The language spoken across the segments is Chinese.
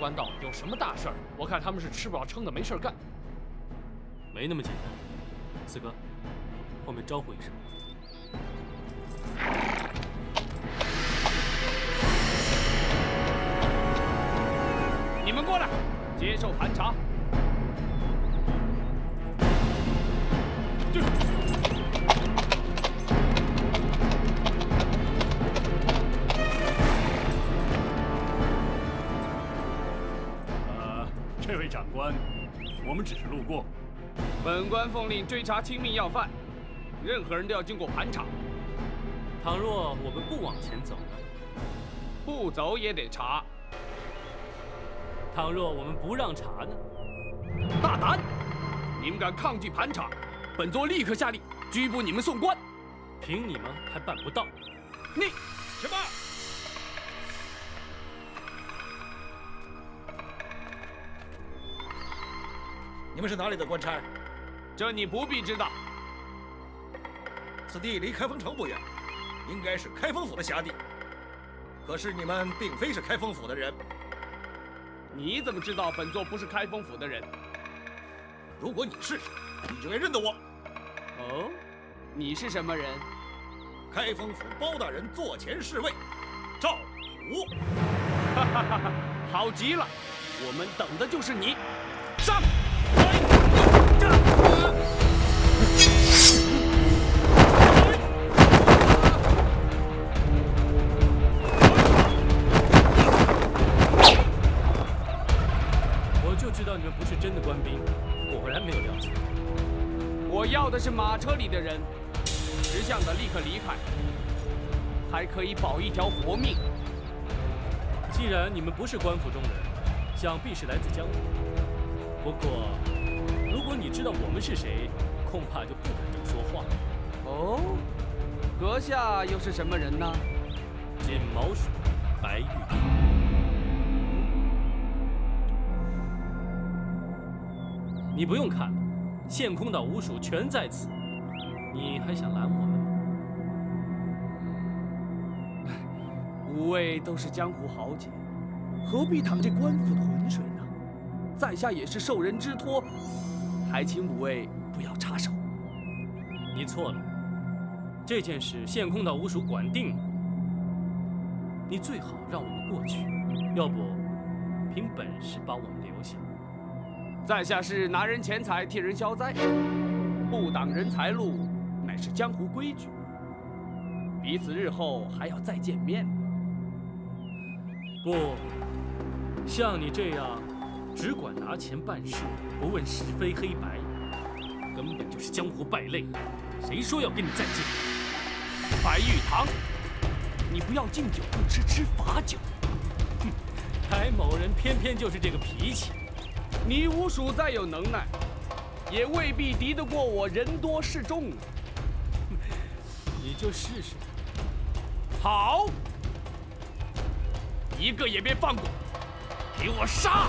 官道有什么大事儿？我看他们是吃不饱撑的，没事干。没那么简单。四哥，后面招呼一声。你们过来，接受盘查。这位长官，我们只是路过。本官奉令追查亲密要犯，任何人都要经过盘查。倘若我们不往前走呢？不走也得查。倘若我们不让查呢？大胆！你们敢抗拒盘查，本座立刻下令拘捕你们送官。凭你们还办不到。你什么？你们是哪里的官差？这你不必知道。此地离开封城不远，应该是开封府的辖地。可是你们并非是开封府的人。你怎么知道本座不是开封府的人？如果你是，你就该认得我。哦，你是什么人？开封府包大人座前侍卫赵虎。哈哈哈哈，好极了，我们等的就是你。上！我就知道你们不是真的官兵，果然没有料错。我要的是马车里的人，识相的立刻离开，还可以保一条活命。既然你们不是官府中人，想必是来自江湖。不过，如果你知道我们是谁，恐怕就不敢这么说话。哦，阁下又是什么人呢？金毛鼠白玉堂。你不用看了，县空岛五署全在此，你还想拦我们吗？五位都是江湖豪杰，何必淌这官府的浑水呢？在下也是受人之托，还请五位不要插手。你错了，这件事县空岛五署管定了，你最好让我们过去，要不凭本事把我们留下。在下是拿人钱财替人消灾，不挡人财路，乃是江湖规矩。彼此日后还要再见面。不，像你这样只管拿钱办事，不问是非黑白，根本就是江湖败类。谁说要跟你再见？白玉堂，你不要敬酒不吃吃罚酒。哼，台某人偏偏就是这个脾气。你五署再有能耐，也未必敌得过我人多势众。你就试试。好，一个也别放过，给我杀！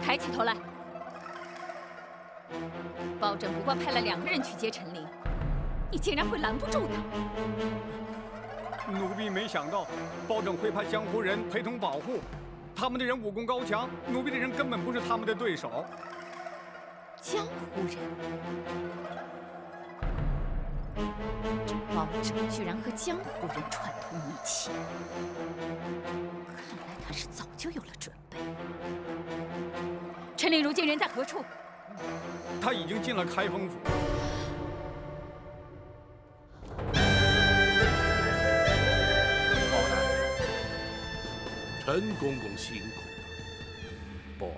抬起头来！包拯不过派了2个人去接陈琳，你竟然会拦不住他？奴婢没想到包拯会派江湖人陪同保护，他们的人武功高强，奴婢的人根本不是他们的对手。江湖人，这包拯居然和江湖人串通一气，看来他是早就有了准备。陈令如今人在何处？他已经进了开封府。包大人，陈公公辛苦了。不，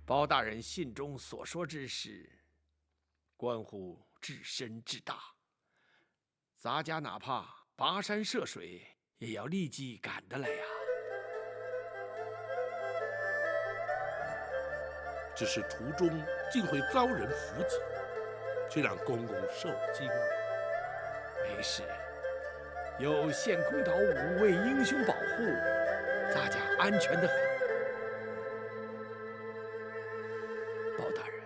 包大人信中所说之事，关乎至深至大，咱家哪怕跋山涉水，也要立即赶得来呀。只是途中竟会遭人伏击，却让公公受惊了。没事，有献空岛5位英雄保护，咱家安全得很。包大人，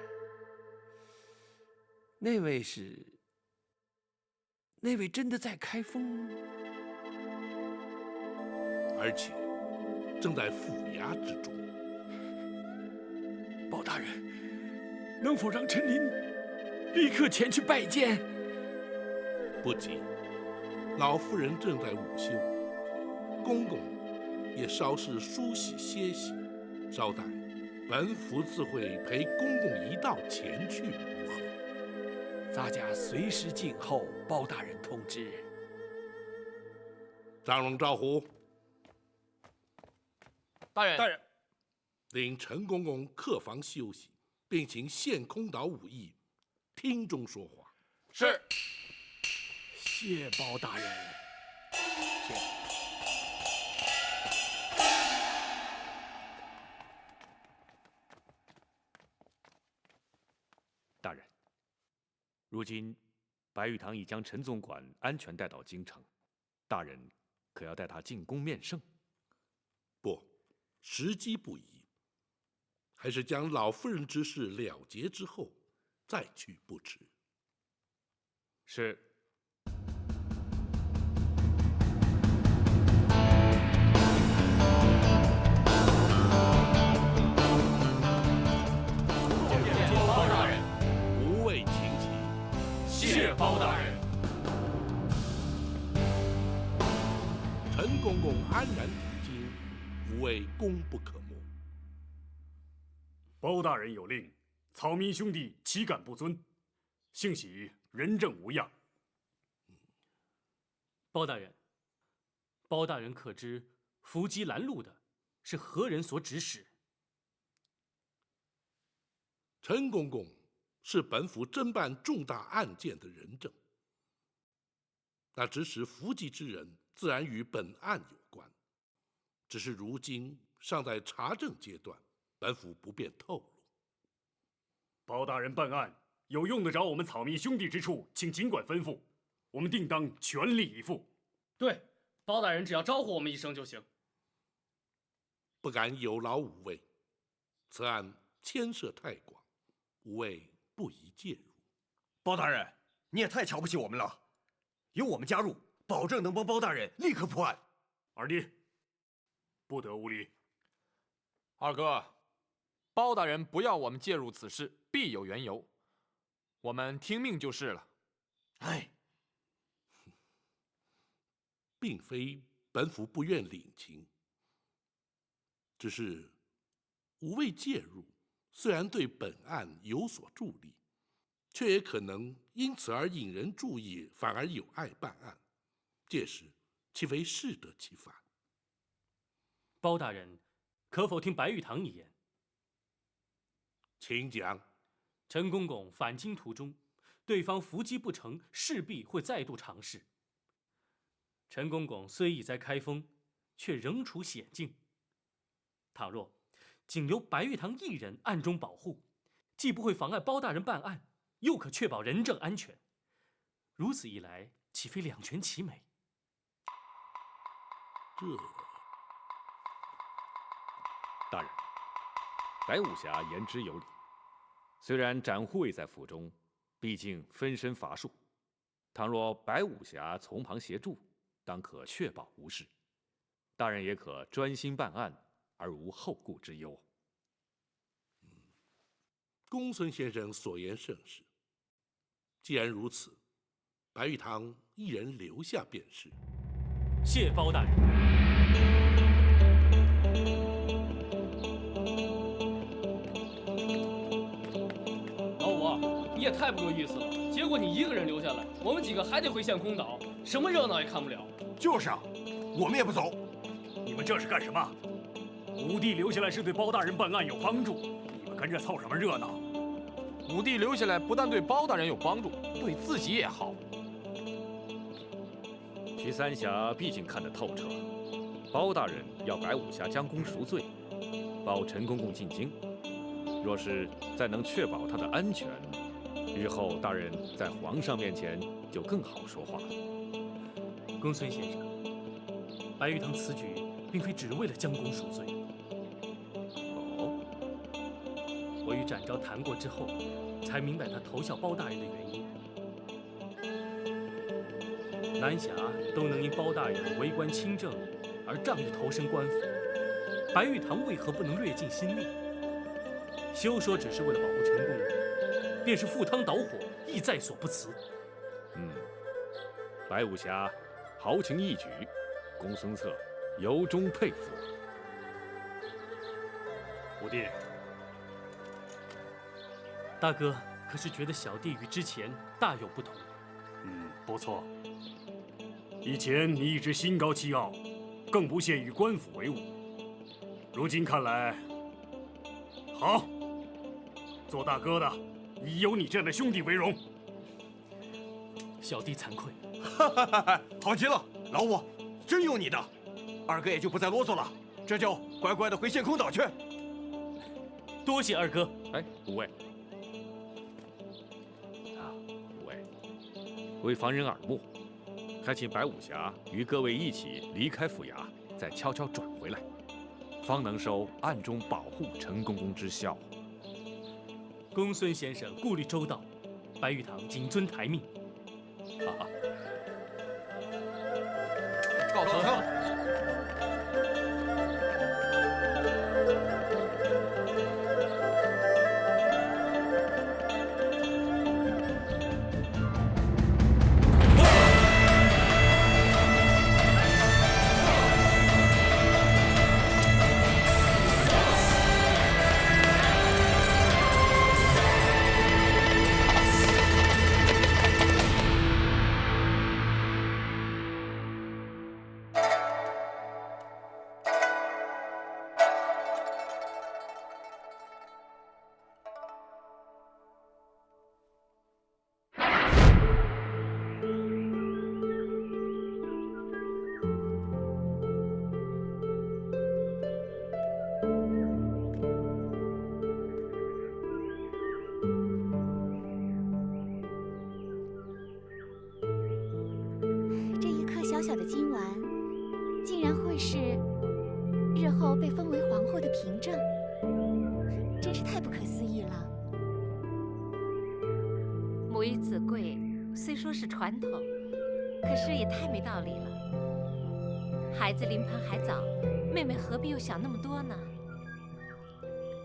那位真的在开封，而且正在府衙之中。包大人，能否让臣林立刻前去拜见？不急，老夫人正在午休，公公也稍事梳洗歇息，稍待，本府自会陪公公一道前去，如何？咱家随时静候包大人通知。张龙、赵虎，大人，大人，令陈公公客房休息，并请献空岛武艺厅中说话。是。谢包大人。大人，如今白玉堂已将陈总管安全带到京城，大人可要带他进宫面圣？不，时机不宜，还是将老夫人之事了结之后再去不迟。是。包大人，无畏请起。谢包大人。陈公公安然抵京，无谓功不可没。包大人有令，草民兄弟岂敢不遵？幸喜人证无恙。包大人，包大人可知伏击拦路的是何人所指使？陈公公是本府侦办重大案件的人证，那指使伏击之人自然与本案有关，只是如今尚在查证阶段，本府不便透露。包大人办案有用得着我们草民兄弟之处，请尽管吩咐，我们定当全力以赴。对，包大人只要招呼我们一声就行。不敢有劳五位，此案牵涉太广，五位不宜介入。包大人，你也太瞧不起我们了，有我们加入，保证能帮包大人立刻破案。二弟，不得无礼。二哥，包大人不要我们介入此事，必有缘由，我们听命就是了。哎，并非本府不愿领情，只是五位介入，虽然对本案有所助力，却也可能因此而引人注意，反而有碍办案。届时岂非适得其反？包大人，可否听白玉堂一言？请讲。陈公公返京途中，对方伏击不成，势必会再度尝试。陈公公虽已在开封，却仍处险境。倘若仅留白玉堂一人暗中保护，既不会妨碍包大人办案，又可确保人证安全。如此一来，岂非两全其美？大人，白武侠言之有理。虽然展护卫在府中，毕竟分身乏术，倘若白武侠从旁协助，当可确保无事。大人也可专心办案，而无后顾之忧。公孙先生所言甚是。既然如此，白玉堂一人留下便是。谢包大人。你也太不够意思了。结果你一个人留下来，我们几个还得回献空岛，什么热闹也看不了。就是啊，我们也不走。你们这是干什么？武帝留下来是对包大人办案有帮助，你们跟着凑什么热闹？武帝留下来不但对包大人有帮助，对自己也好。徐三侠毕竟看得透彻，包大人要白武侠将功赎罪，保陈公公进京。若是再能确保他的安全，日后大人在皇上面前就更好说话了。公孙先生，白玉堂此举并非只为了将功赎罪。哦，我与展昭谈过之后，才明白他投效包大人的原因。南侠都能因包大人为官清正而仗义投身官府，白玉堂为何不能略尽心力？休说只是为了保护陈公公，便是赴汤蹈火，亦在所不辞。白武侠豪情义举，公孙策由衷佩服。武帝，大哥可是觉得小弟与之前大有不同？不错。以前你一直心高气傲，更不屑与官府为伍。如今看来，好，做大哥的以有你这样的兄弟为荣。小弟惭愧。好极了，老五，真有你的。二哥也就不再啰嗦了，这就乖乖的回献空岛去。多谢二哥。哎，五位，五位，为防人耳目，还请白武侠与各位一起离开府衙，再悄悄转回来，方能收暗中保护陈公公之效。公孙先生顾虑周到，白玉堂谨遵台命。哈哈。告辞。小小的金丸，竟然会是日后被封为皇后的凭证，真是太不可思议了。母以子贵，虽说是传统，可是也太没道理了。孩子临盆还早，妹妹何必又想那么多呢？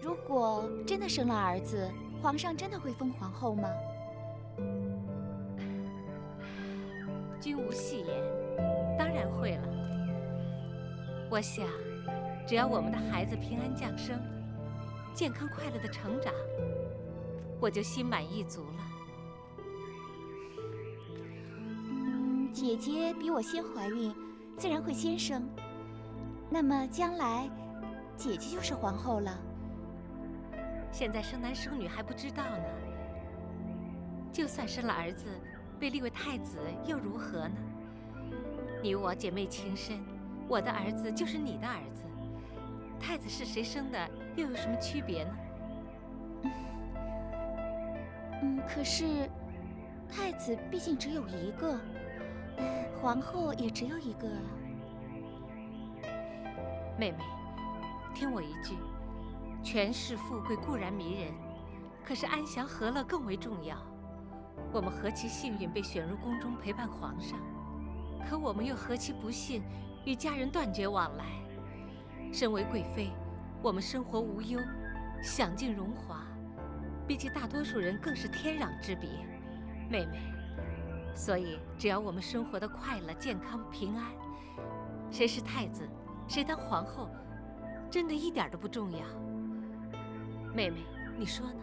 如果真的生了儿子，皇上真的会封皇后吗？君无戏言，当然会了。我想，只要我们的孩子平安降生，健康快乐的成长，我就心满意足了。姐姐比我先怀孕，自然会先生。那么将来，姐姐就是皇后了。现在生男生女还不知道呢。就算生了儿子，被立为太子又如何呢？你我姐妹情深，我的儿子就是你的儿子，太子是谁生的又有什么区别呢？可是太子毕竟只有一个，皇后也只有一个啊。妹妹，听我一句，权势富贵固然迷人，可是安详和乐更为重要。我们何其幸运被选入宫中陪伴皇上，可我们又何其不幸与家人断绝往来。身为贵妃，我们生活无忧，享尽荣华，比起大多数人更是天壤之别。妹妹，所以只要我们生活的快乐、健康、平安，谁是太子，谁当皇后，真的一点都不重要。妹妹，你说呢？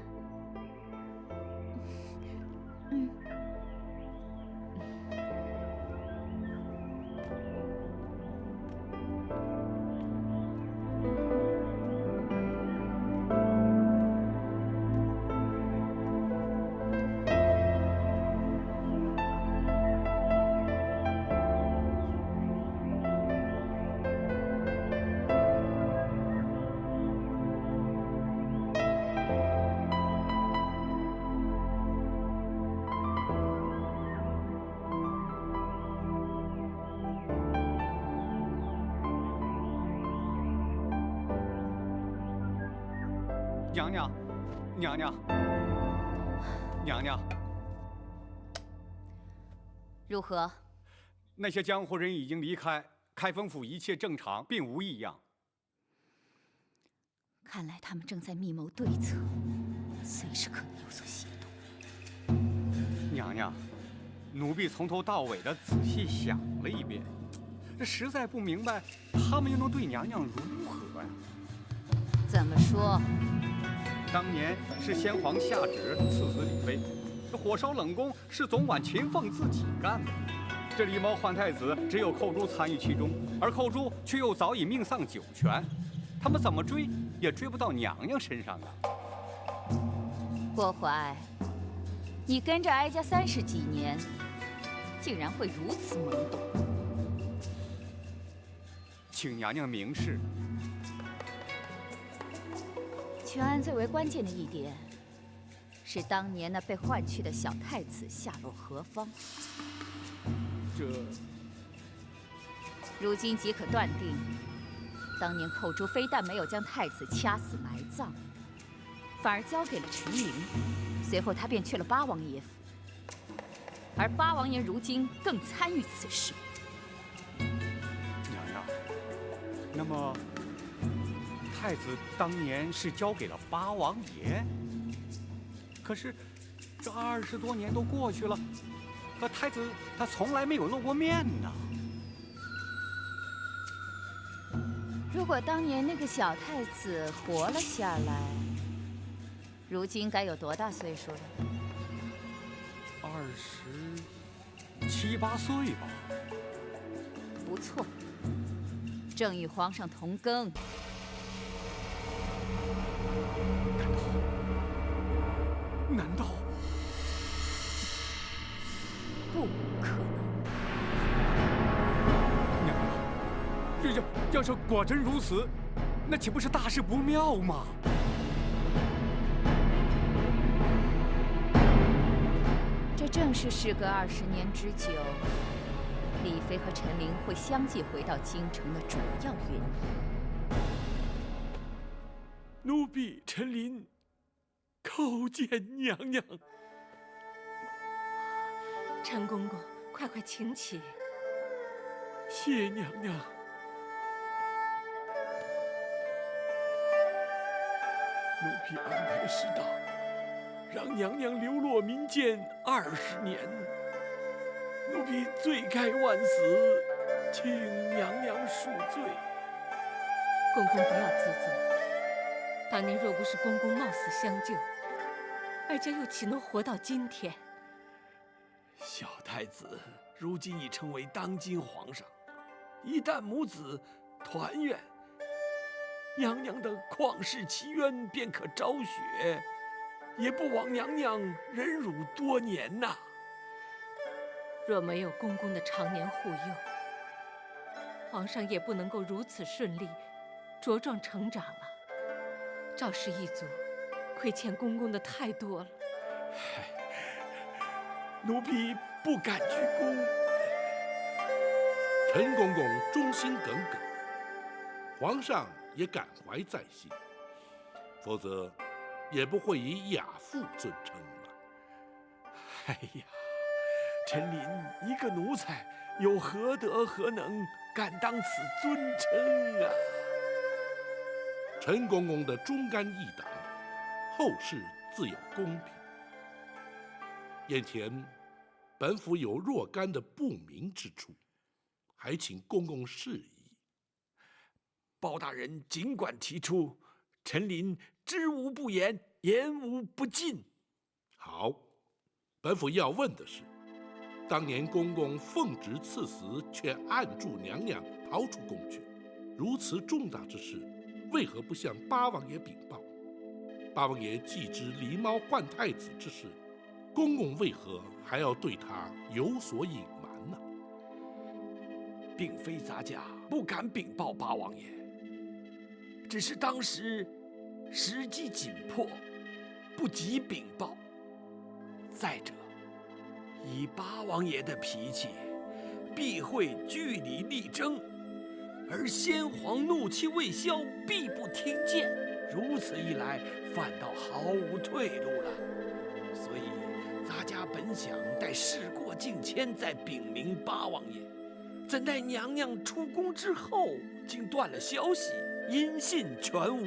娘娘，娘娘，娘娘，如何？那些江湖人已经离开，开封府一切正常，并无异样。看来他们正在密谋对策，随时可能有所行动。娘娘，奴婢从头到尾的仔细想了一遍，这实在不明白，他们又能对娘娘如何呀？怎么说？当年是先皇下旨赐死李妃，这火烧冷宫是总管秦凤自己干的。这狸猫换太子，只有寇珠参与其中，而寇珠却又早已命丧九泉，他们怎么追也追不到娘娘身上啊！郭淮，你跟着哀家30几年，竟然会如此懵懂？请娘娘明示。全案最为关键的一点，是当年那被换去的小太子下落何方？这如今即可断定，当年寇珠非但没有将太子掐死埋葬，反而交给了陈琳。随后他便去了八王爷府，而八王爷如今更参与此事。娘娘，那么太子当年是交给了八王爷，可是这20多年都过去了，可太子他从来没有露过面呢。如果当年那个小太子活了下来，如今该有多大岁数了27、8岁吧。不错，正与皇上同庚。难道不可能？娘娘，要是果真如此，那岂不是大事不妙吗？这正是事隔20年之久，李妃和陈琳会相继回到京城的主要原因。奴婢陈琳叩见娘娘。陈公公，快快请起。谢娘娘。奴婢安排失当，让娘娘流落民间20年，奴婢罪该万死，请娘娘恕罪。公公不要自责。当年若不是公公冒死相救，哀家又岂能活到今天？小太子如今已成为当今皇上，一旦母子团圆，娘娘的旷世奇冤便可昭雪，也不枉娘娘忍辱多年呐。若没有公公的常年护佑，皇上也不能够如此顺利茁壮成长了。赵氏一族亏欠公公的太多了。奴婢不敢鞠躬。陈公公忠心耿耿，皇上也感怀在心，否则也不会以亚父尊称了。哎呀，陈琳一个奴才，有何德何能，敢当此尊称啊？陈公公的忠肝义胆，后世自有公平。眼前本府有若干的不明之处，还请公公示意。包大人尽管提出，陈琳知无不言，言无不尽。好，本府要问的是，当年公公奉旨赐死，却按住娘娘逃出宫去，如此重大之事，为何不向八王爷禀报？八王爷既知狸猫换太子之事，公公为何还要对他有所隐瞒呢？并非咱家不敢禀报八王爷，只是当时时机紧迫，不及禀报。再者，以八王爷的脾气，必会据理力争，而先皇怒气未消，必不听谏。如此一来，反倒毫无退路了。所以，咱家本想待事过境迁再禀明八王爷，怎奈娘娘出宫之后，竟断了消息，音信全无。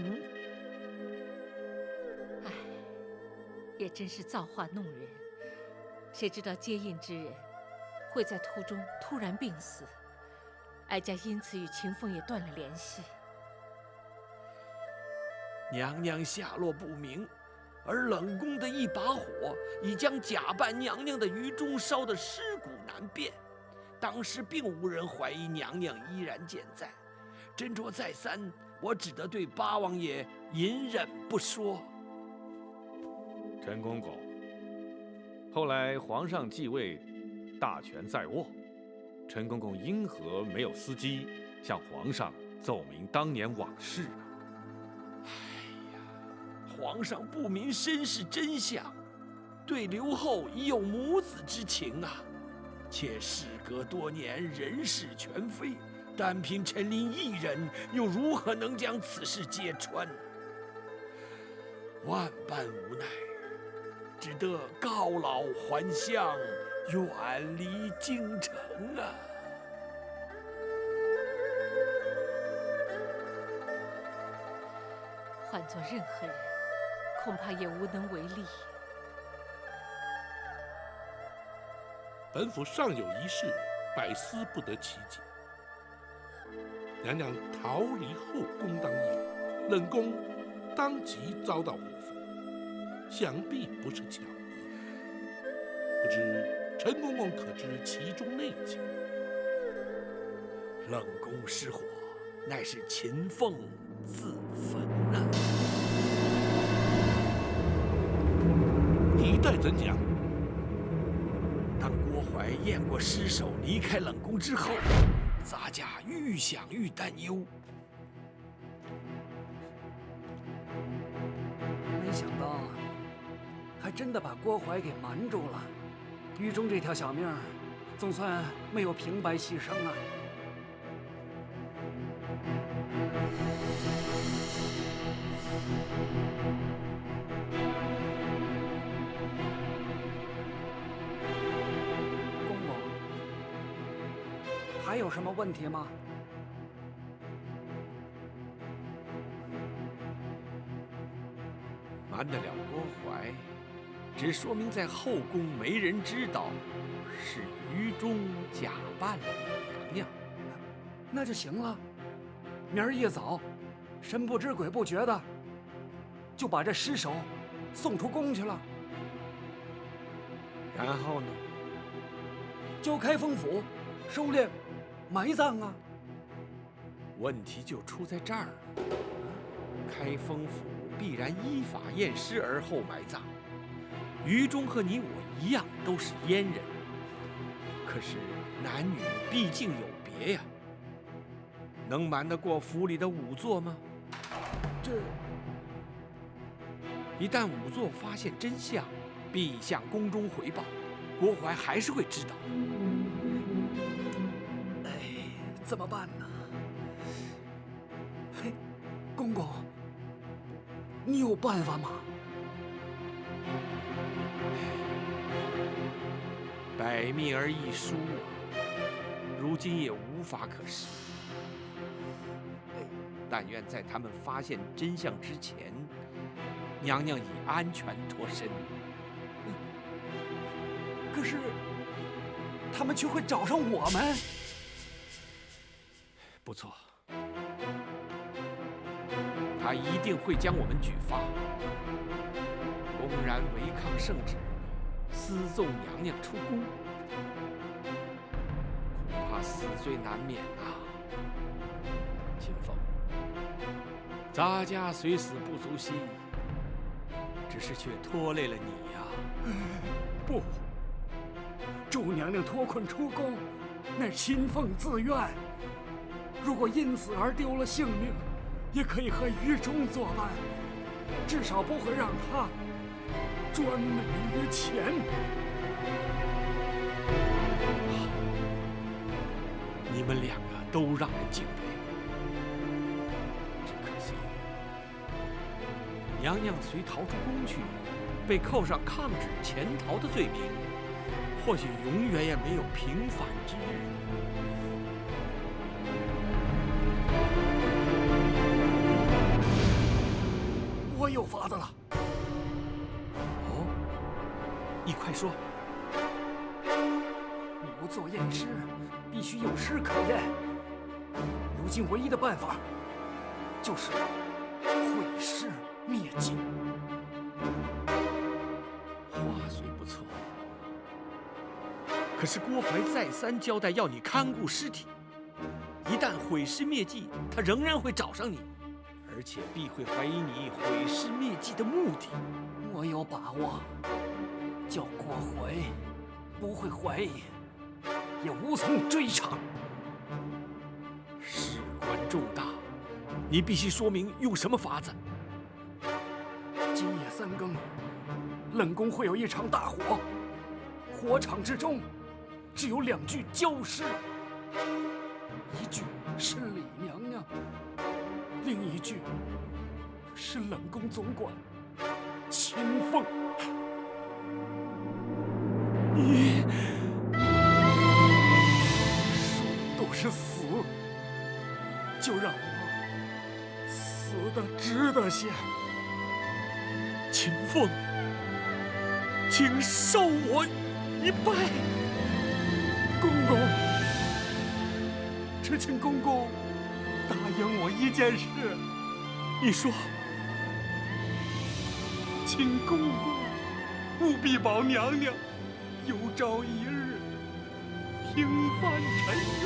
唉，也真是造化弄人。谁知道接应之人会在途中突然病死，哀家因此与秦凤也断了联系。娘娘下落不明，而冷宫的一把火已将假扮娘娘的于中烧得尸骨难辨。当时并无人怀疑娘娘依然健在，斟酌再三，我只得对八王爷隐忍不说。陈公公，后来皇上继位，大权在握，陈公公因何没有伺机向皇上奏明当年往事啊？皇上不明身世真相，对刘后已有母子之情啊。且事隔多年，人事全非，单凭陈琳一人，又如何能将此事揭穿呢？万般无奈，只得告老还乡，远离京城啊。换做任何人，恐怕也无能为力。本府尚有一事，百思不得其解。娘娘逃离后宫当夜，冷宫当即遭到火焚，想必不是巧合。不知陈公公可知其中内情？冷宫失火，乃是秦凤自焚呐。你待怎讲？当郭槐验过尸首，离开冷宫之后，咱家愈想愈担忧。没想到，还真的把郭槐给瞒住了。狱中这条小命，总算没有平白牺牲啊。公公，还有什么问题吗？瞒得了郭槐，只说明在后宫没人知道是于中假扮了你娘娘，那就行了。明儿一早，神不知鬼不觉的，就把这尸首送出宫去了。然后呢？交开封府，收敛埋葬啊。问题就出在这儿了。开封府必然依法验尸而后埋葬。于中和你我一样都是阉人，可是男女毕竟有别呀。能瞒得过府里的仵作吗？一旦仵作发现真相，必向宫中回报，郭槐还是会知道。哎，怎么办呢？嘿，公公，你有办法吗？百密而一疏啊，如今也无法可施。但愿在他们发现真相之前，娘娘已安全脱身。可是，他们却会找上我们。不错，他一定会将我们举发，公然违抗圣旨，私奏娘娘出宫，恐怕死罪难免啊！秦凤，咱家虽死不足惜，只是却拖累了你呀。不，祝娘娘脱困出宫，乃秦凤自愿。如果因此而丢了性命，也可以和于中作伴，至少不会让他专美于前。你们两个都让人敬佩，只可惜娘娘虽逃出宫去，被扣上抗旨潜逃的罪名，或许永远也没有平反之日。我有法子了。哦，你快说。留作验尸，必须有尸可验。如今唯一的办法，就是毁尸灭迹。话虽不错，可是郭槐再三交代要你看顾尸体，一旦毁尸灭迹，他仍然会找上你，而且必会怀疑你毁尸灭迹的目的。我有把握，叫郭槐不会怀疑，也无从追查。事关重大，你必须说明用什么法子。今夜3更，冷宫会有一场大火，火场之中只有2具焦尸，一具是李娘娘，另一具是冷宫总管秦凤。你说都是死，就让我死得值得些。秦凤，请受我一拜。公公，只请公公答应我一件事。你说。请公公务必保娘娘有朝一日平反沉冤，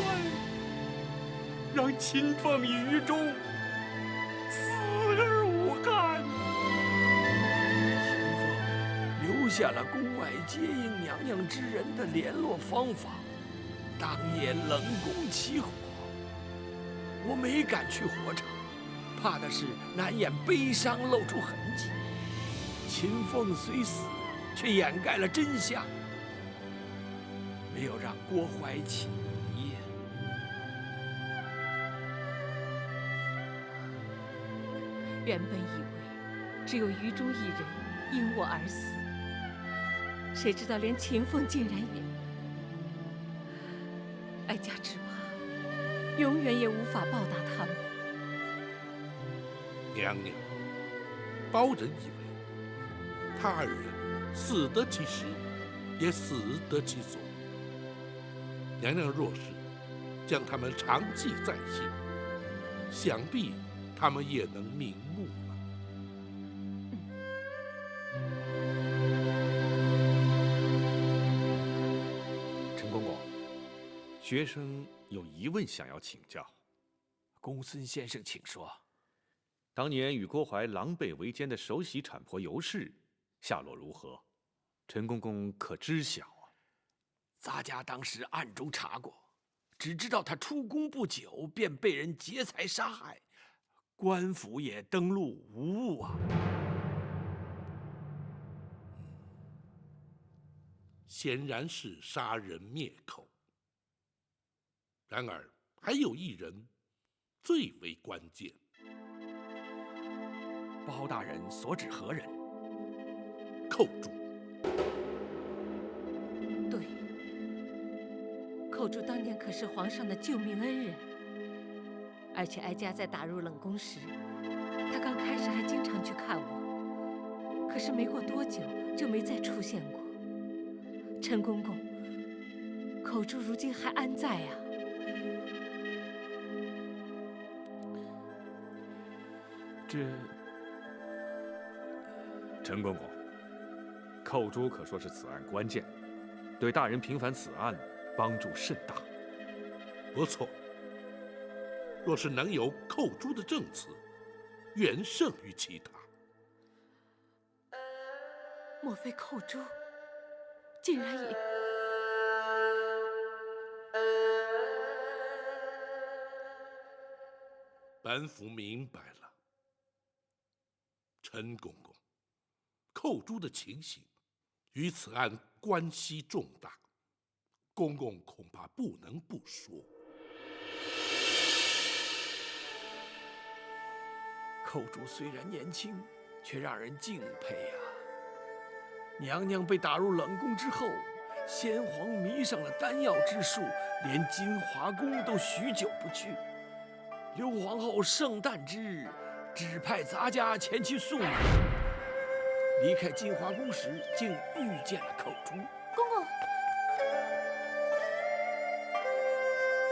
让秦凤于中死而无憾。秦凤留下了宫外接应娘娘之人的联络方法，当夜冷宫起火，我没敢去火场，怕的是难掩悲伤露出痕迹。秦凤虽死，却掩盖了真相，没有让郭槐起疑。原本以为只有于中一人因我而死，谁知道连秦凤竟然也……哀家只怕永远也无法报答他们。娘娘，包人以为他2人死得其时，也死得其所。娘娘若是将他们长记在心，想必他们也能瞑目了。陈公公，学生有疑问想要请教。公孙先生，请说。当年与郭槐狼狈为奸的首席产婆尤氏下落如何？陈公公可知晓啊？咱家当时暗中查过，只知道他出宫不久便被人劫财杀害，官府也登录无误啊。显然是杀人灭口。然而还有一人最为关键。包大人所指何人？寇珠。对，寇珠当年可是皇上的救命恩人，而且哀家在打入冷宫时，他刚开始还经常去看我，可是没过多久就没再出现过。陈公公，寇珠如今还安在啊？陈公公，寇珠可说是此案关键，对大人平反此案帮助甚大。不错，若是能有寇珠的证词，远胜于其他。莫非寇珠竟然也……本府明白了，陈公公，寇珠的情形与此案关系重大，公公恐怕不能不说。寇珠虽然年轻，却让人敬佩呀。娘娘被打入冷宫之后，先皇迷上了丹药之术，连金华宫都许久不去。刘皇后圣诞之日，指派咱家前去送礼。离开金华宫时，竟遇见了寇珠。公公，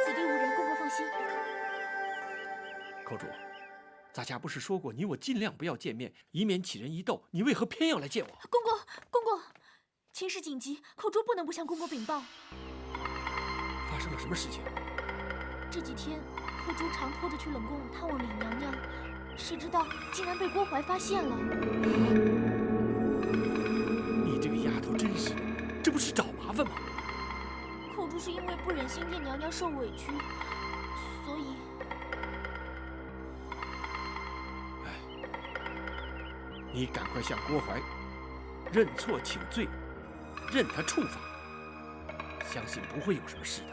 此地无人，公公放心。寇珠，咱家不是说过你我尽量不要见面，以免起人疑窦，你为何偏要来见我？公公，公公，情势紧急，寇珠不能不向公公禀报。发生了什么事情？这几天，寇珠常拖着去冷宫探望李娘娘，谁知道竟然被郭槐发现了。你这个丫头真是的，这不是找麻烦吗？寇珠是因为不忍心见娘娘受委屈，所以……你赶快向郭槐认错请罪，任他处罚，相信不会有什么事的。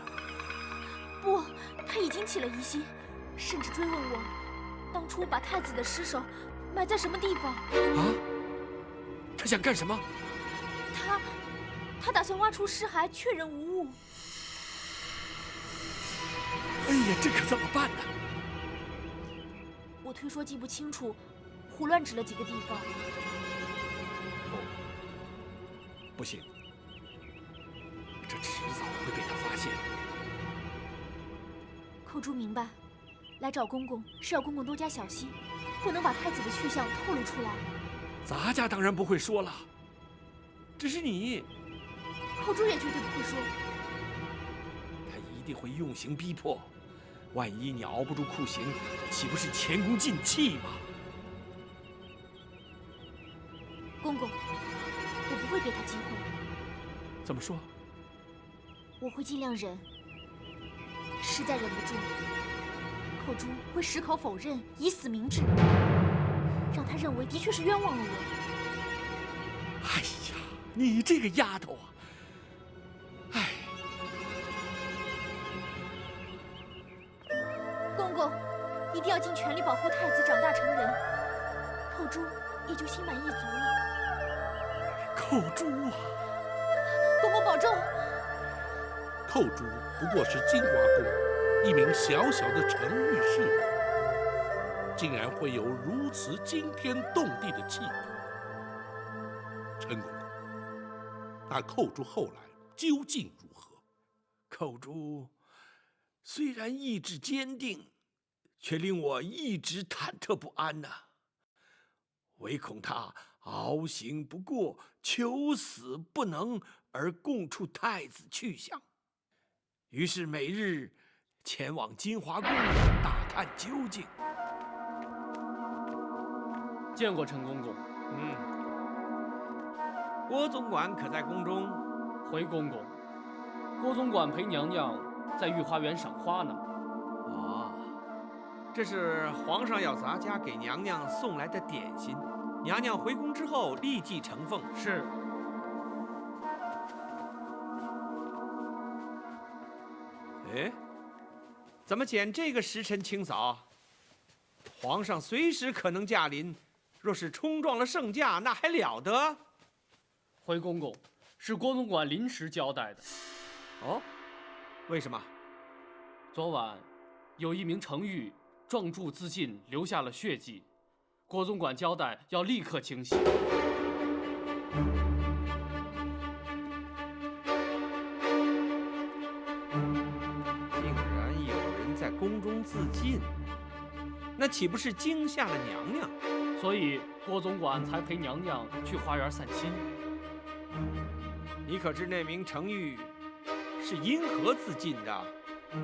不，他已经起了疑心，甚至追问我当初把太子的尸首埋在什么地方。啊？他想干什么？他打算挖出尸骸，确认无误。哎呀，这可怎么办呢？我推说记不清楚，胡乱指了几个地方。不行，这迟早会被他发现。寇珠明白，来找公公是要公公多加小心，不能把太子的去向透露出来。咱家当然不会说了，只是你，寇珠也绝对不会说。他一定会用刑逼迫，万一你熬不住酷刑，岂不是前功尽弃吗？公公，我不会给他机会。怎么说？我会尽量忍，实在忍不住，寇珠会矢口否认，以死明志，让他认为的确是冤枉了我。哎呀，你这个丫头啊！哎，公公一定要尽全力保护太子长大成人，寇珠也就心满意足了。寇珠啊！公公保重。寇珠不过是金华宫一名小小的程御侍，竟然会有如此惊天动地的气魄。陈公公，那寇珠后来究竟如何？寇珠虽然意志坚定，却令我一直忐忑不安呐。唯恐他熬刑不过，求死不能，而供出太子去向。于是每日前往金华宫大探究竟。见过陈公公。郭总管可在宫中？回公公，郭总管陪娘娘在御花园赏花呢。哦，这是皇上要咱家给娘娘送来的点心，娘娘回宫之后立即呈奉。是。哎，怎么拣这个时辰清扫？皇上随时可能驾临，若是冲撞了圣驾，那还了得？回公公，是郭总管临时交代的。哦，为什么？昨晚有一名程御撞柱自尽，留下了血迹，郭总管交代要立刻清洗。在宫中自尽，那岂不是惊吓了娘娘？所以郭总管才陪娘娘去花园散心。你可知那名程御是因何自尽的？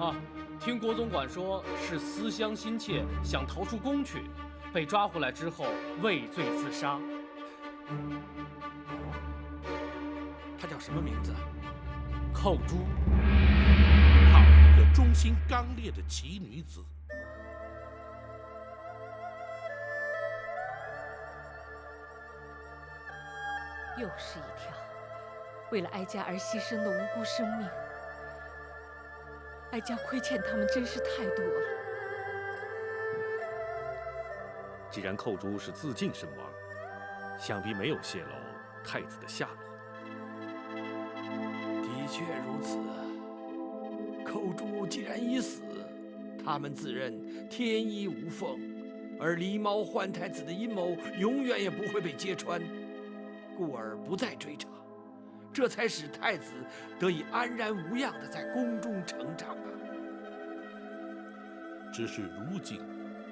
啊，听郭总管说是思乡心切，想逃出宫去，被抓回来之后畏罪自杀。她叫什么名字？寇珠。忠心刚烈的奇女子，又是一条为了哀家而牺牲的无辜生命，哀家亏欠他们真是太多了。既然寇珠是自尽身亡，想必没有泄露太子的下落。的确如此。寇珠既然已死，他们自认天衣无缝，而狸猫换太子的阴谋永远也不会被揭穿，故而不再追查，这才使太子得以安然无恙地在宫中成长啊。只是如今，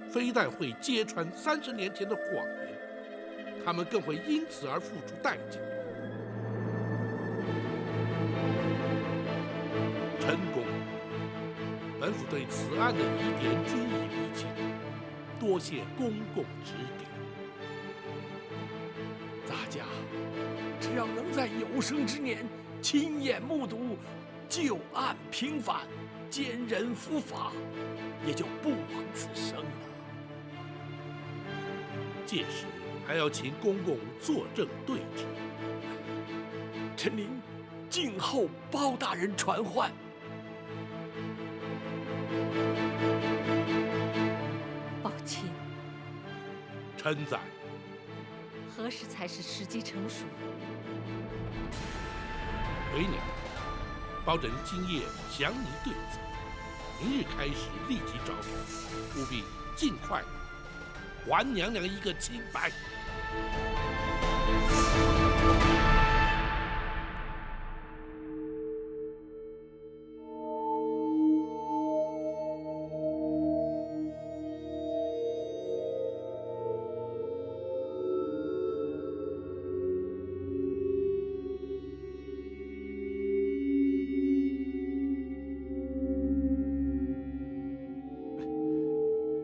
非但会揭穿30年前的谎言，他们更会因此而付出代价。陈公，本府对此案的疑点均已厘清，多谢公公指点。咱家只要能在有生之年亲眼目睹旧案平反，奸人伏法，也就不枉此生了。届时还要请公公作证对质。臣您静候包大人传唤。宝卿，臣在。何时才是时机成熟？回娘，包拯今夜详拟对策，明日开始立即召开，务必尽快还娘娘一个清白。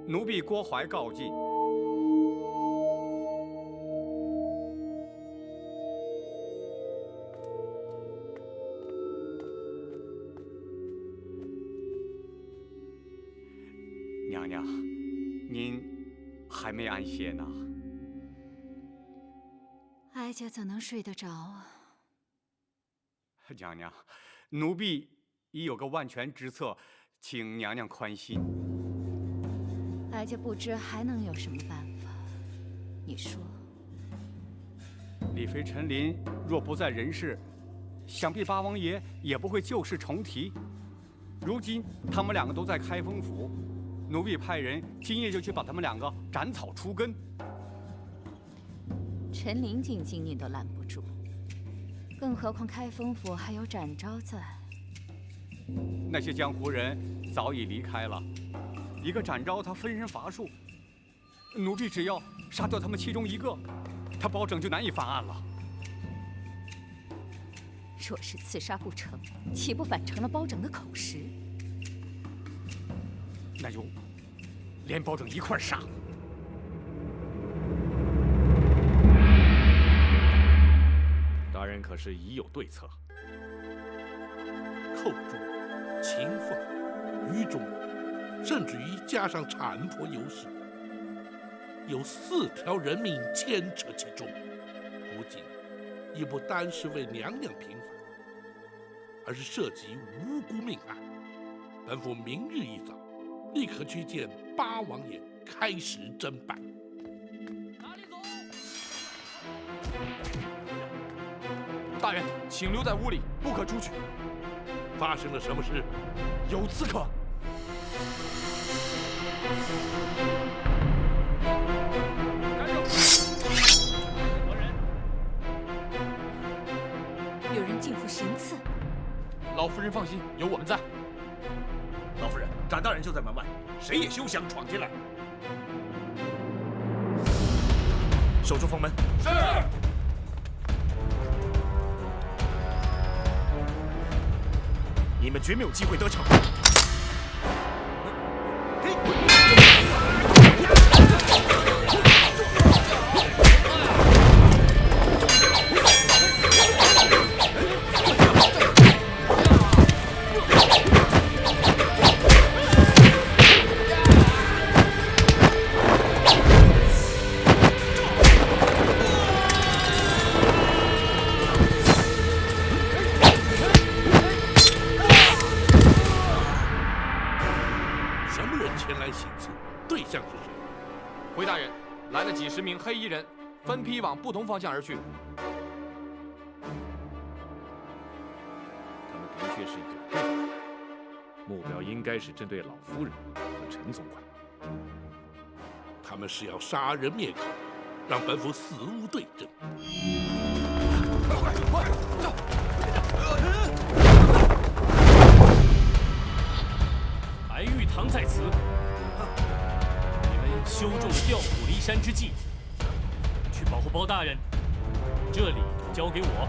奴婢郭槐告进。娘娘，您还没安歇呢。哀家怎能睡得着啊？娘娘，奴婢已有个万全之策，请娘娘宽心。哀家不知还能有什么办法，你说。李妃陈琳若不在人世，想必八王爷也不会旧事重提。如今他们两个都在开封府，奴婢派人今夜就去把他们两个斩草除根。陈琳静静你都拦不住，更何况开封府还有展昭在。那些江湖人早已离开了。一个展昭，他分身乏术，奴婢只要杀掉他们其中一个，他包拯就难以翻案了。若是刺杀不成，岂不反成了包拯的口实？那就连包拯一块杀。大人可是已有对策？寇珠、秦凤、于中，甚至于加上产婆尤氏，有4条人命牵扯其中。如今已不单是为娘娘平反，而是涉及无辜命案。本府明日一早立刻去见八王爷，开始侦办。大人，请留在屋里，不可出去。发生了什么事？有刺客。何人？有人进府行刺。老夫人放心，有我们在。老夫人，展大人就在门外，谁也休想闯进来。守住封门。是。你们绝没有机会得逞。前来行刺，对象是谁？回大人，来了几10名黑衣人，分批往不同方向而去。他们的确是有备而来，目标应该是针对老夫人和陈总管。他们是要杀人灭口，让本府死无对证。白玉堂在此，你们修中了调虎离山之计，去保护包大人，这里就交给我。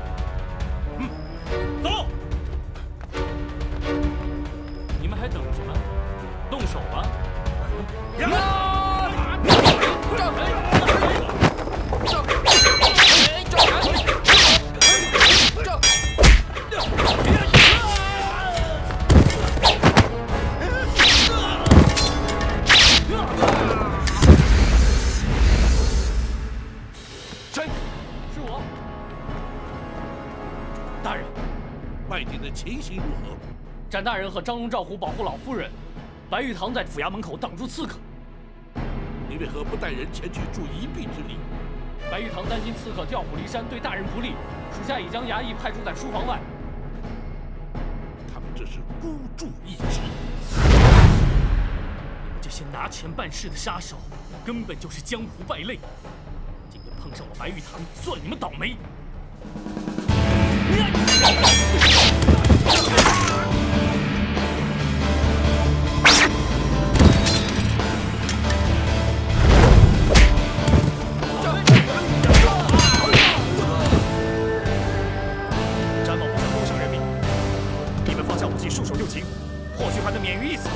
走！你们还等什么？动手吧！是我。大人，外地的情形如何？展大人和张龙、赵虎保护老夫人，白玉堂在府衙门口挡住刺客。你为何不带人前去助一臂之力？白玉堂担心刺客调虎离山，对大人不利，属下已将衙役派驻在书房外。他们这是孤注一掷。你们这些拿钱办事的杀手，根本就是江湖败类。今天碰上我白玉堂，算你们倒霉。詹某不想多伤人命，你们放下武器，束手就擒，或许还能免于一死。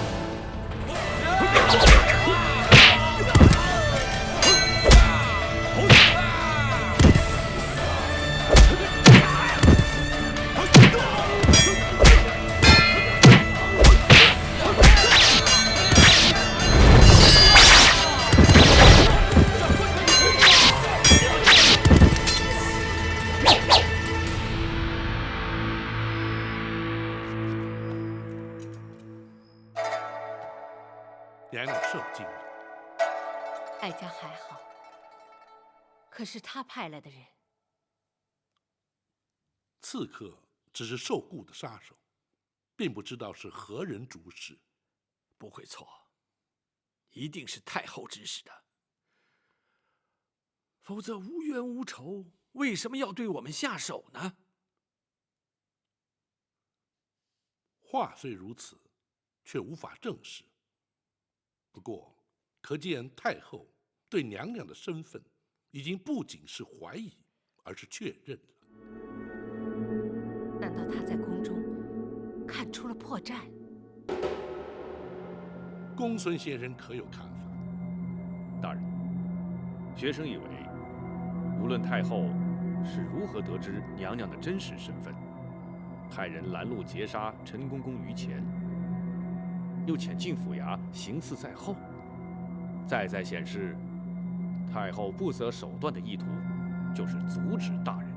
娘娘受惊了。哀家还好，可是他派来的人，刺客只是受雇的杀手，并不知道是何人主使。不会错，一定是太后指使的。否则无冤无仇，为什么要对我们下手呢？话虽如此，却无法证实。不过，可见太后对娘娘的身份已经不仅是怀疑，而是确认了。难道他在宫中看出了破绽？公孙先生可有看法？大人，学生以为，无论太后是如何得知娘娘的真实身份，派人拦路截杀陈公公于前，又潜进府衙行刺在后，再显示太后不择手段的意图，就是阻止大人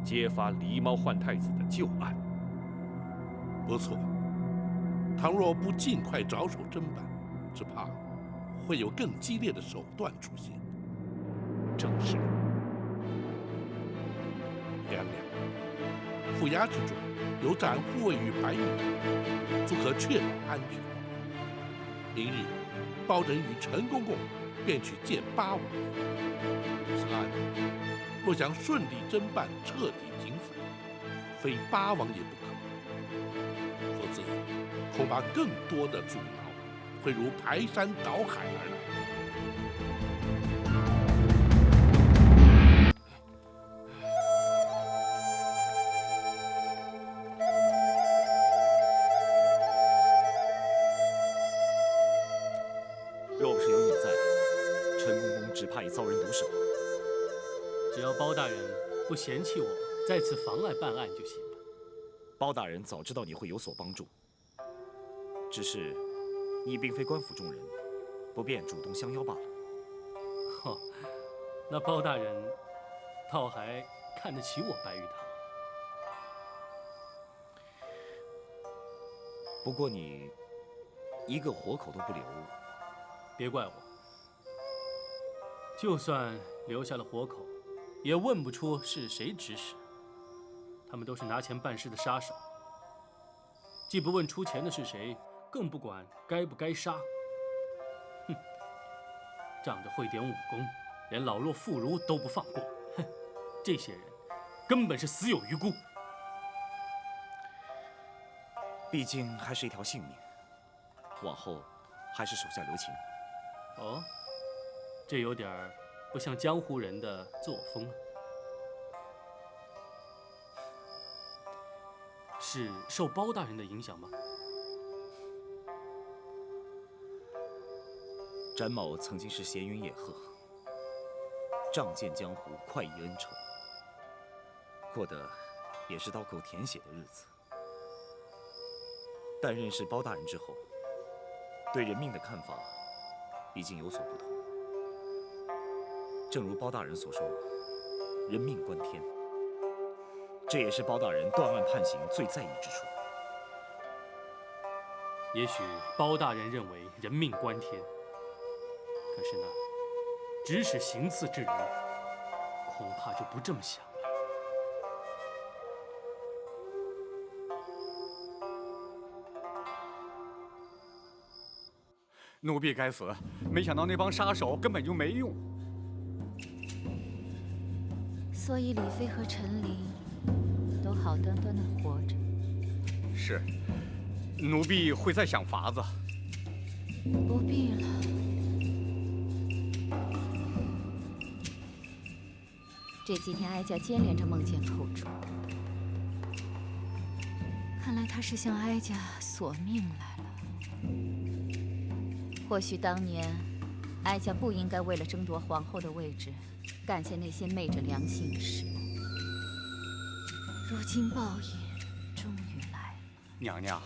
揭发狸猫换太子的旧案。不错，倘若不尽快着手侦办，只怕会有更激烈的手段出现。正是。娘娘，府衙之中有展护卫于白玉堂，足可确保安全。明日，包拯与陈公公便去见八王爷。此案若想顺利侦办、彻底平反，非八王爷不可。否则，恐怕更多的阻挠会如排山倒海而来。若不是有你在，陈公公只怕已遭人毒手。只要包大人不嫌弃我再次妨碍办案就行了。包大人早知道你会有所帮助，只是你并非官府中人，不便主动相邀罢了。呵，那包大人倒还看得起我白玉堂。不过你一个活口都不留，别怪我。就算留下了活口，也问不出是谁指使。他们都是拿钱办事的杀手，既不问出钱的是谁，更不管该不该杀。哼，仗着会点武功，连老弱妇孺都不放过。哼，这些人根本是死有余辜。毕竟还是一条性命，往后还是手下留情。哦，这有点不像江湖人的作风啊。是受包大人的影响吗？展某曾经是闲云野鹤，仗剑江湖，快意恩仇，过的也是刀口舔血的日子。但认识包大人之后，对人命的看法已经有所不同。正如包大人所说，人命关天，这也是包大人断案判刑最在意之处。也许包大人认为人命关天，可是那指使行刺之人，恐怕就不这么想了。奴婢该死，没想到那帮杀手根本就没用。所以李飞和陈琳都好端端的活着。是，奴婢会再想法子。不必了。这几天哀家接连着梦见寇珠，看来他是向哀家索命来了。或许当年哀家不应该为了争夺皇后的位置，干些那些昧着良心的事。如今报应终于来了。娘娘，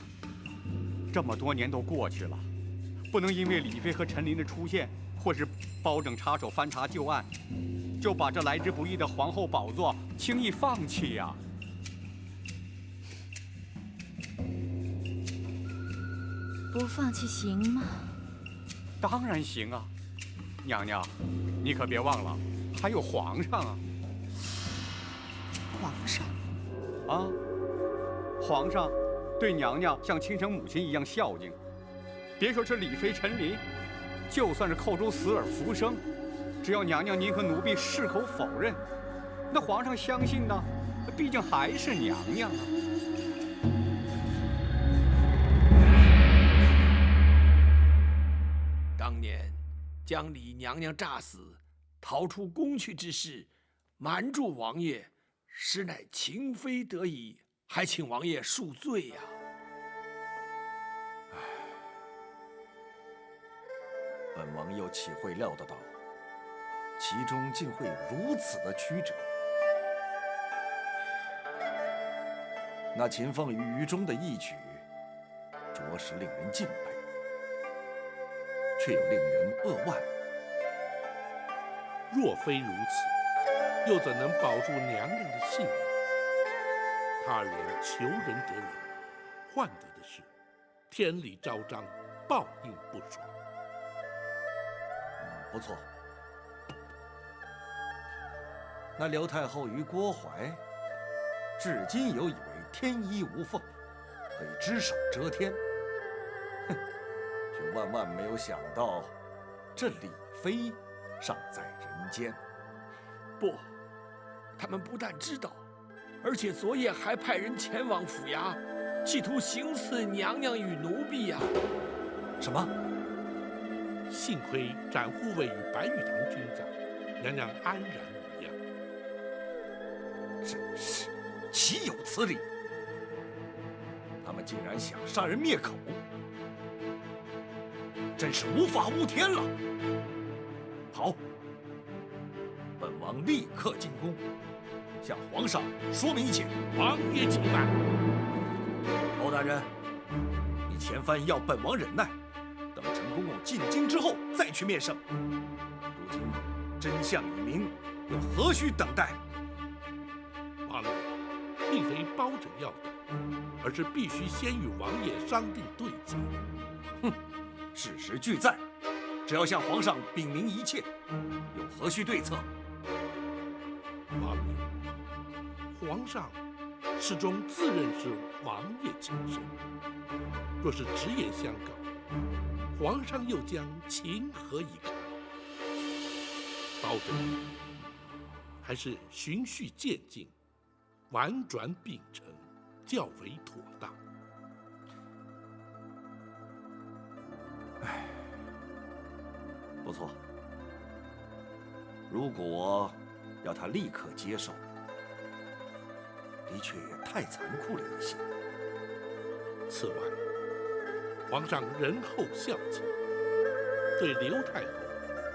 这么多年都过去了，不能因为李妃和陈琳的出现，或是包拯插手翻查旧案，就把这来之不易的皇后宝座轻易放弃呀。不放弃行吗？当然行啊，娘娘，你可别忘了，还有皇上啊。皇上？啊，皇上对娘娘像亲生母亲一样孝敬。别说是李妃陈琳，就算是寇珠死而复生，只要娘娘您和奴婢矢口否认，那皇上相信呢，毕竟还是娘娘啊。当年将李娘娘诈死，逃出宫去之事，瞒住王爷，实乃情非得已，还请王爷恕罪呀。本王又岂会料得到，其中竟会有如此的曲折。那秦凤于中的义举，着实令人敬佩，却又令人扼腕。若非如此，又怎能保住娘娘的性命？他人求人得人，换得的是天理昭彰，报应不爽。不错，那刘太后与郭槐，至今有以为天衣无缝，可以只手遮天，哼，却万万没有想到，这李妃尚在人间。不，他们不但知道，而且昨夜还派人前往府衙，企图行刺娘娘与奴婢呀。什么？幸亏展护卫与白玉堂均在，娘娘安然无恙。真是岂有此理！他们竟然想杀人灭口，真是无法无天了。好，本王立刻进宫，向皇上说明一切。王爷请慢。包大人，你前番要本王忍耐，等陈公公进京之后再去面圣。如今真相已明，又何须等待？王爷，并非包拯要等，而是必须先与王爷商定对策。哼，事实俱在，只要向皇上禀明一切，又何须对策？王爷，皇上始终自认是王爷亲生，若是直言相告，皇上又将情何以堪？包拯认为，还是循序渐进，婉转秉承较为妥当。不错，如果要他立刻接受，的确也太残酷了一些。此外，皇上仁厚孝敬，对刘太后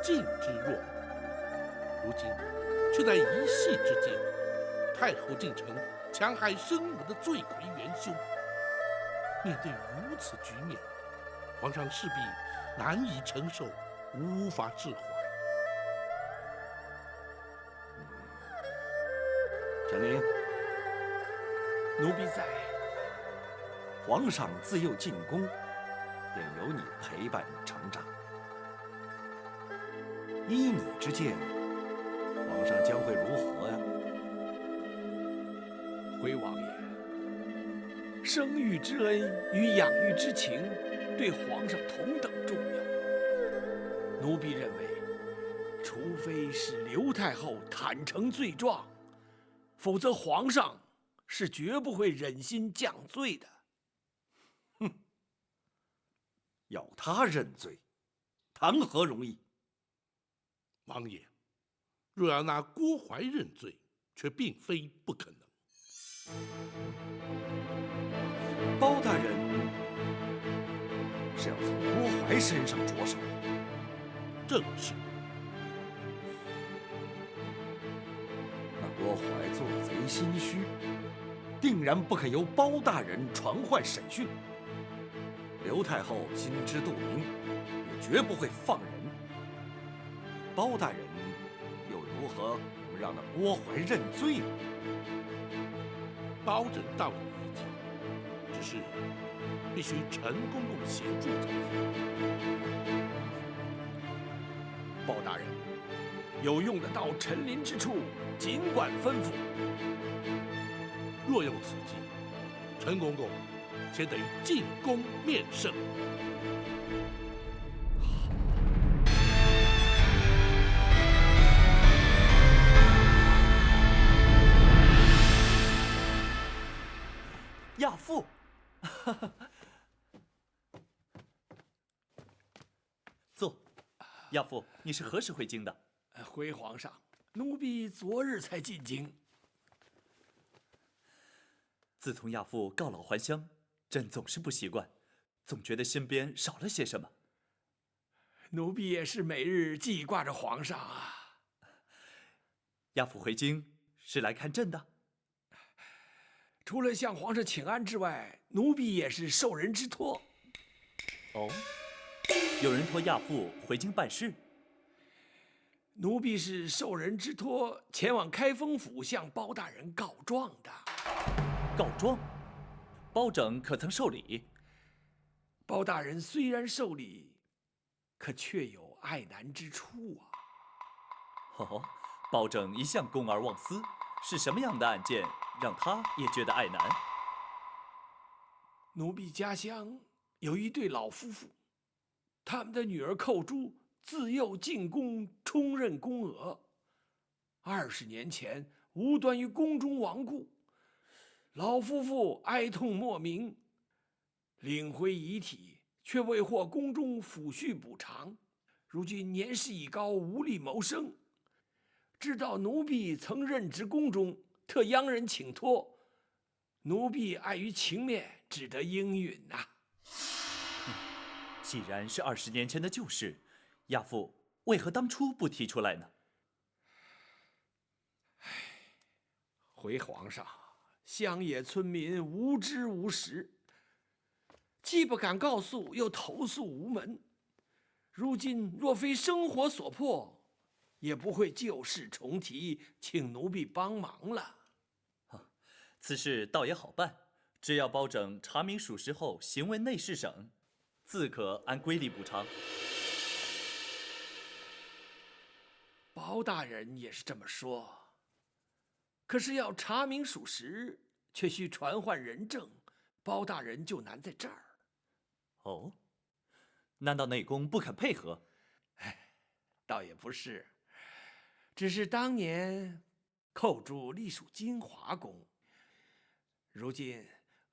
敬之若母，如今却在一夕之间，太后竟成戕害生母的罪魁元凶。面对如此局面，皇上势必难以承受，无法释怀。陈琳，奴婢在。皇上自幼进宫，便由你陪伴成长。依你之见，皇上将会如何呀？回王爷，生育之恩与养育之情，对皇上同等重要。奴婢认为，除非是刘太后坦诚罪状，否则皇上是绝不会忍心降罪的。要他认罪，谈何容易？王爷，若要拿郭槐认罪，却并非不可能。包大人是要从郭槐身上着手。正是。那郭槐做贼心虚，定然不肯由包大人传唤审讯。刘太后心知肚明，也绝不会放人。包大人又如何能让那郭槐认罪呢？包拯倒有意见，只是必须陈公公协助才行。包大人，有用得到陈琳之处，尽管吩咐。若用此计，陈公公先得进宫面圣。亚父，坐。亚父，你是何时回京的？回皇上，奴婢昨日才进京。自从亚父告老还乡，朕总是不习惯，总觉得身边少了些什么。奴婢也是每日记挂着皇上啊。亚父回京是来看朕的？除了向皇上请安之外，奴婢也是受人之托。哦，有人托亚父回京办事？奴婢是受人之托，前往开封府向包大人告状的。告状？包拯可曾受理？包大人虽然受理，可却有爱难之处啊。哦，包拯一向公而忘私，是什么样的案件让他也觉得爱难？奴婢家乡有一对老夫妇，他们的女儿寇珠自幼进宫，充任宫娥。20年前无端于宫中亡故，老夫妇哀痛莫名，领回遗体，却未获宫中抚恤补偿。如今年事已高，无力谋生。知道奴婢曾任职宫中，特央人请托，奴婢碍于情面，只得应允呐。既然是20年前的旧事，亚父为何当初不提出来呢？回皇上，乡野村民无知无识，既不敢告诉，又投诉无门。如今若非生活所迫，也不会旧事重提，请奴婢帮忙了。此事倒也好办，只要包拯查明属实后，行为内侍省，自可按规例补偿。包大人也是这么说，可是要查明属实，却需传唤人证，包大人就难在这儿。哦，难道内宫不肯配合？倒也不是，只是当年寇珠隶属金华宫，如今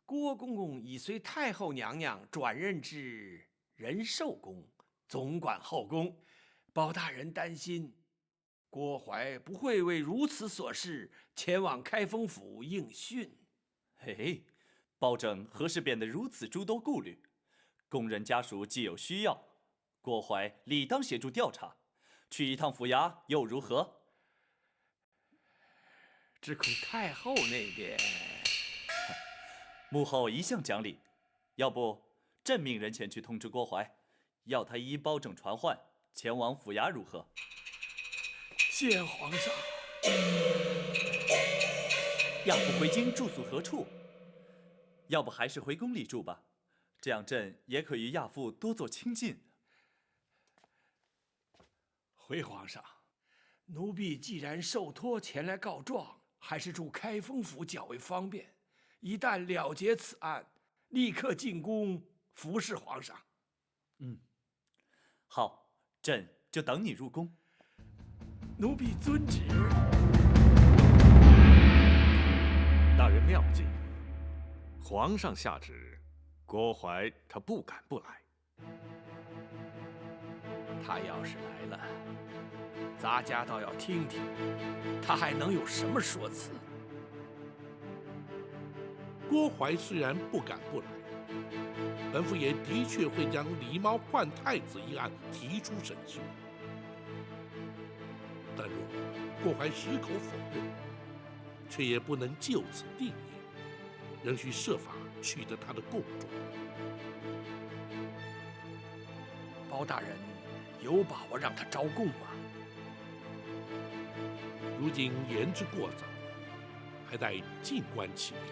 郭公公已随太后娘娘转任至仁寿宫，总管后宫。包大人担心郭槐不会为如此琐事前往开封府应讯。嘿，包拯何时变得如此诸多顾虑？宫人家属既有需要，郭槐理当协助调查。去一趟府衙又如何？只恐太后那边……母后一向讲理，要不朕命人前去通知郭槐，要他依包拯传唤前往府衙如何？谢皇上。亚父回京住宿何处？要不还是回宫里住吧，这样朕也可与亚父多做亲近。回皇上，奴婢既然受托前来告状，还是住开封府较为方便。一旦了结此案，立刻进宫服侍皇上。好，朕就等你入宫。奴婢遵旨。大人妙计，皇上下旨，郭槐他不敢不来。他要是来了，咱家倒要听听，他还能有什么说辞？郭槐虽然不敢不来，本府也的确会将狸猫换太子一案提出审讯。但若郭槐矢口否认，却也不能就此定谳，仍需设法取得他的供状。包大人有把握让他招供吗？如今言之过早，还待静观其变。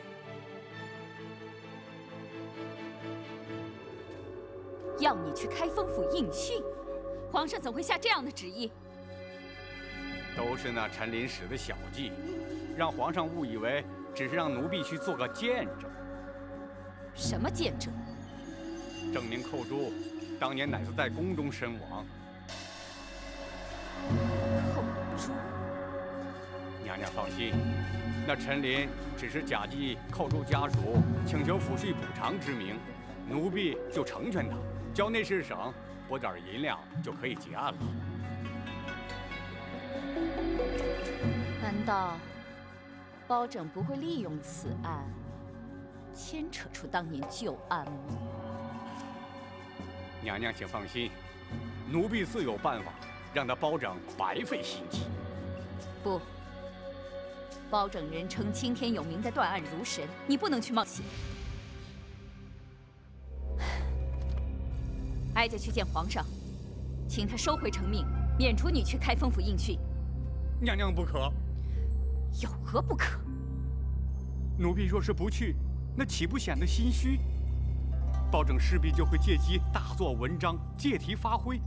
要你去开封府应讯，皇上怎会下这样的旨意？都是那陈琳使的小计，让皇上误以为只是让奴婢去做个见证。什么见证？证明寇珠当年乃是在宫中身亡。寇珠，娘娘放心，那陈琳只是假借寇珠家属请求抚恤补偿之名，奴婢就成全他，交内侍省拨点银两就可以结案了。难道包拯不会利用此案牵扯出当年旧案吗？娘娘请放心，奴婢自有办法让他包拯白费心机。不，包拯人称青天有名的断案如神，你不能去冒险。哀家去见皇上，请他收回成命，免除你去开封府应讯。娘娘不可。有何不可？奴婢若是不去，那岂不显得心虚？包拯势必就会借机大做文章，借题发挥，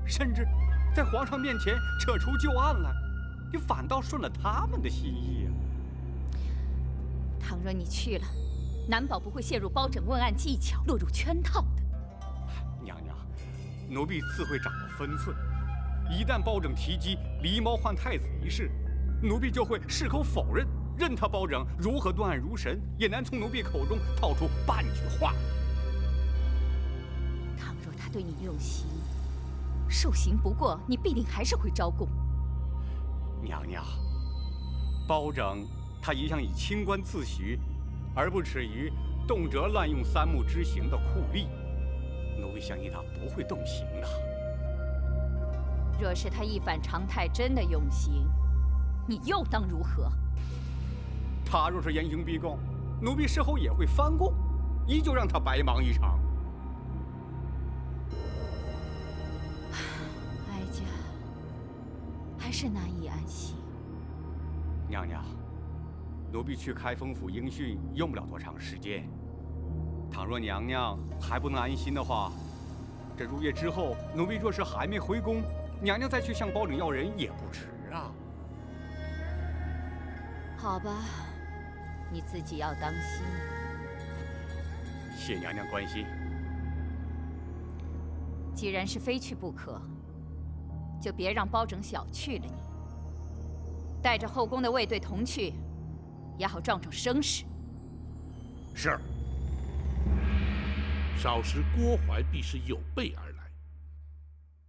甚至在皇上面前扯出旧案来，你反倒顺了他们的心意啊！倘若你去了，难保不会陷入包拯问案技巧，落入圈套的。娘娘，奴婢自会掌握分寸。一旦包拯提及狸猫换太子一事，奴婢就会矢口否认，任他包拯如何断案如神，也难从奴婢口中套出半句话。倘若他对你用刑，受刑不过，你必定还是会招供。娘娘，包拯他一向以清官自诩，而不耻于动辄滥用三目之刑的酷吏，奴婢相信他不会动刑的。若是他一反常态，真的用刑，你又当如何？他若是严刑逼供，奴婢事后也会翻供，依旧让他白忙一场。哀家还是难以安心。娘娘，奴婢去开封府应讯用不了多长时间。倘若娘娘还不能安心的话，这入夜之后，奴婢若是还没回宫，娘娘再去向包拯要人也不迟啊。好吧，你自己要当心。谢娘娘关心。既然是非去不可，就别让包拯小觑了你。带着后宫的卫队同去，也好壮壮声势。是。少时郭淮必是有备而来，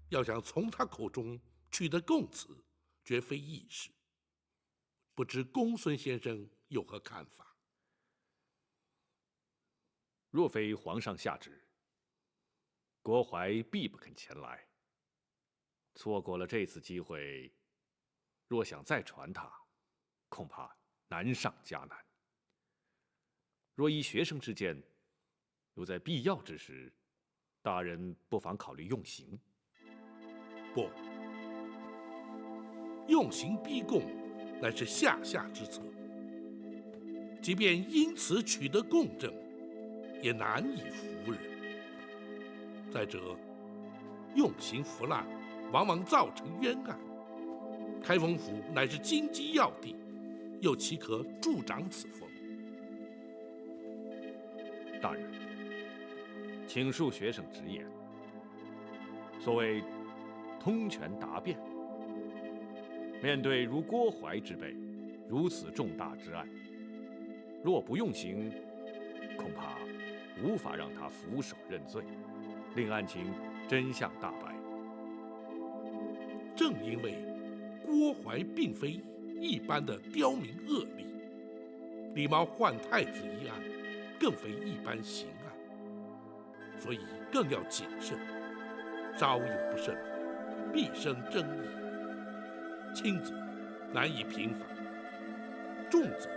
要想从他口中取得供词，绝非易事。不知公孙先生有何看法？若非皇上下旨，郭淮必不肯前来。错过了这次机会，若想再传他，恐怕难上加难。若依学生之见，有在必要之时，大人不妨考虑用刑。不，用刑逼供乃是下之策，即便因此取得供证，也难以服人。再者，用刑腐烂，往往造成冤案。开封府乃是京畿要地，又岂可助长此风？大人，请恕学生直言。所谓通权达变，面对如郭淮之辈如此重大之案，若不用刑，恐怕无法让他俯首认罪，令案情真相大白。正因为郭淮并非一般的刁民恶吏，李茂换太子一案更非一般刑案，所以更要谨慎，稍有不慎，必生争议。轻则难以平反，重则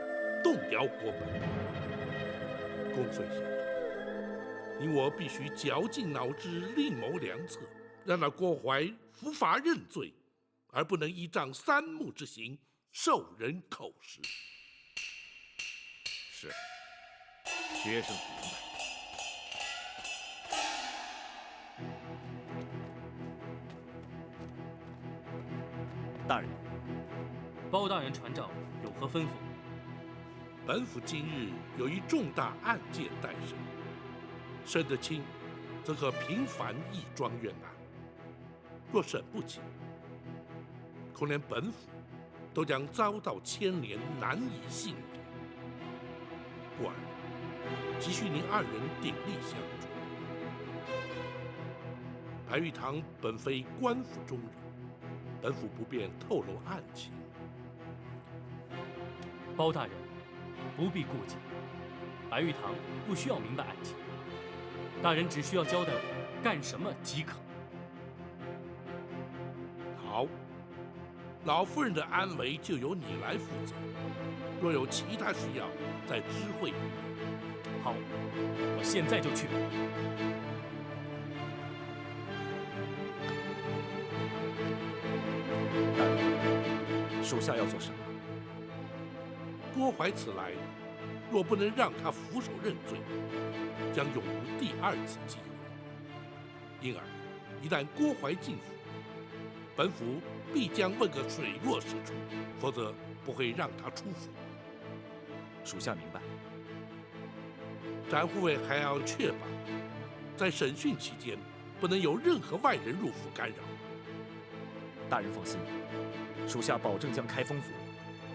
动摇国本。公孙先生，你我必须绞尽脑汁，另谋良策，让那郭淮伏法认罪，而不能依仗三目之刑受人口实。是，学生明白。大人，包大人传召，有何吩咐？本府今日有一重大案件待审，审得清，则可平反一桩冤案；若审不清，恐连本府都将遭到牵连，难以幸免。故而，急需您二人鼎力相助。白玉堂本非官府中人，本府不便透露案情。包大人，不必顾忌，白玉堂不需要明白案情，大人只需要交代我干什么即可。好，老夫人的安危就由你来负责，若有其他需要，再知会于我。好，我现在就去。大人，属下要做什么？郭淮此来，若不能让他俯首认罪，将永无第二次机会。因而，一旦郭淮进府，本府必将问个水落石出，否则不会让他出府。属下明白。展护卫还要确保，在审讯期间不能有任何外人入府干扰。大人放心，属下保证将开封府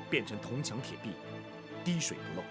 变成铜墙铁壁，滴水不漏。